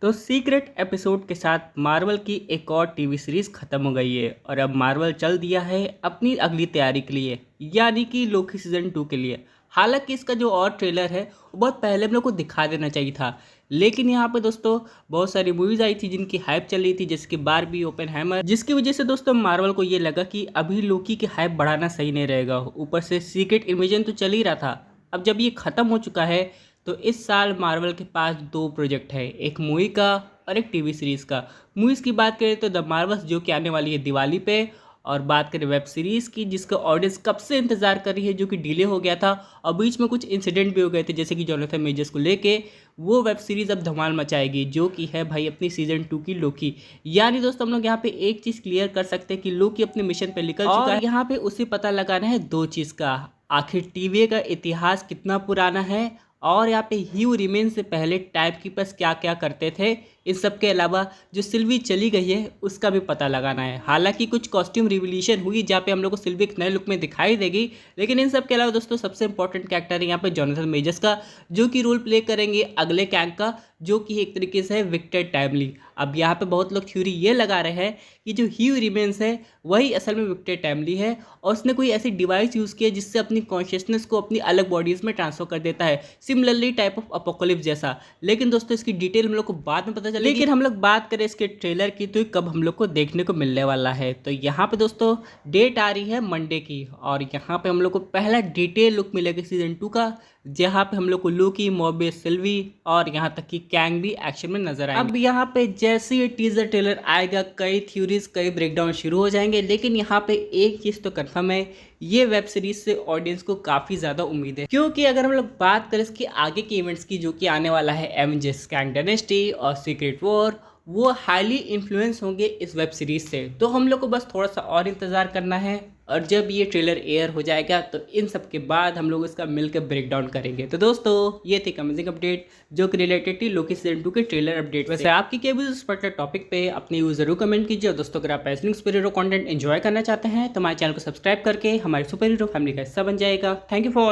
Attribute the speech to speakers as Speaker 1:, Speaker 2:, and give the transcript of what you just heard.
Speaker 1: तो secret episode के साथ मार्वल की एक और टीवी सीरीज खत्म हो गई है और अब मार्वल चल दिया है अपनी अगली तैयारी के लिए, यानी कि लोकी सीजन 2 के लिए। हालांकि इसका जो और ट्रेलर है वो बहुत पहले हम लोग को दिखा देना चाहिए था, लेकिन यहाँ पे दोस्तों बहुत सारी मूवीज आई थी जिनकी हाइप चल रही थी, जैसे कि बारबी, ओपेनहाइमर, जिसकी वजह से दोस्तों मार्वल को ये लगा कि अभी लोकी की हाइप बढ़ाना सही नहीं रहेगा। ऊपर से सीक्रेट इन्वेजन तो चल ही रहा था। अब जब ये खत्म हो चुका है तो इस साल मार्वल के पास दो प्रोजेक्ट है, एक मूवी का और एक टीवी सीरीज़ का। मूवीज़ की बात करें तो द मार्वल्स जो कि आने वाली है दिवाली पे, और बात करें वेब सीरीज़ की जिसका ऑडियंस कब से इंतज़ार कर रही है, जो कि डिले हो गया था और बीच में कुछ इंसिडेंट भी हो गए थे जैसे कि जोनाथन मेजर्स को लेके। वो वेब सीरीज़ अब धमाल मचाएगी, जो कि है भाई अपनी सीजन 2 की लोकी। यानी दोस्तों हम लोग यहाँ पे एक चीज़ क्लियर कर सकते हैं कि लोकी अपने मिशन पे निकल चुका है। यहाँ पे उसे पता लगाना है दो चीज़ का, आखिर टीवी का इतिहास कितना पुराना है, और यहाँ पे ह्यू रिमेन से पहले टाइम कीपर्स क्या क्या करते थे। इन सब के अलावा जो सिल्वी चली गई है उसका भी पता लगाना है। हालांकि कुछ कॉस्ट्यूम रिवोल्यूशन हुई जहाँ पे हम लोग को सिल्वी एक नए लुक में दिखाई देगी, लेकिन इन सब के अलावा दोस्तों सबसे इंपॉर्टेंट कैरेक्टर है यहाँ पे जोनाथन मेजर्स का, जो कि रोल प्ले करेंगे अगले कैंग का, जो कि एक तरीके से है विक्टर टाइमली। अब यहाँ पे बहुत लोग थ्योरी ये लगा रहे हैं कि जो ह्यू रिमेन्स है वही असल में विक्टर टाइमली है, और उसने कोई ऐसी डिवाइस यूज़ की है जिससे अपनी कॉन्शियसनेस को अपनी अलग बॉडीज़ में ट्रांसफर कर देता है, सिमिलरली टाइप ऑफ अपोकलिप्स जैसा। लेकिन दोस्तों इसकी डिटेल हम लोग को बाद में पता चलेगी। लेकिन हम लोग बात करें इसके ट्रेलर की तो कब हम लोग को देखने को मिलने वाला है, तो यहाँ पे दोस्तों डेट आ रही है मंडे की, और यहाँ पे हम लोग को पहला डिटेल लुक मिलेगा सीजन 2 का, जहाँ पे हम लोग को लोकी, मोबियस, सिल्वी और यहाँ तक कि कैंग भी एक्शन में नजर आएंगे। अब यहाँ पे जैसे ये टीजर ट्रेलर आएगा कई थ्योरीज, कई ब्रेकडाउन शुरू हो जाएंगे, लेकिन यहाँ पे एक चीज़ तो कंफर्म है, ये वेब सीरीज से ऑडियंस को काफ़ी ज़्यादा उम्मीद है। क्योंकि अगर हम लोग बात करें इसके आगे के इवेंट्स की, जो कि आने वाला है एवेंजर्स कैंग डायनेस्टी और सीक्रेट वॉर, वो हाईली इन्फ्लुएंस होंगे इस वेब सीरीज से। तो हम लोग को बस थोड़ा सा और इंतज़ार करना है, और जब ये ट्रेलर एयर हो जाएगा तो इन सब के बाद हम लोग इसका मिलकर ब्रेक डाउन करेंगे। तो दोस्तों ये थी अमेजिंग अपडेट जो कि रिलेटेड थी लोकी सीजन 2 के ट्रेलर अपडेट। वैसे आपकी क्या भी इस पर्टिकुलर टॉपिक पे अपनी व्यूज जरूर कमेंट कीजिए। और दोस्तों अगर आप ऐसे सुपर हीरो कंटेंट एंजॉय करना चाहते हैं तो हमारे चैनल को सब्सक्राइब करके हमारे सुपर हीरो फैमिली का हिस्सा बन जाएगा। Thank you for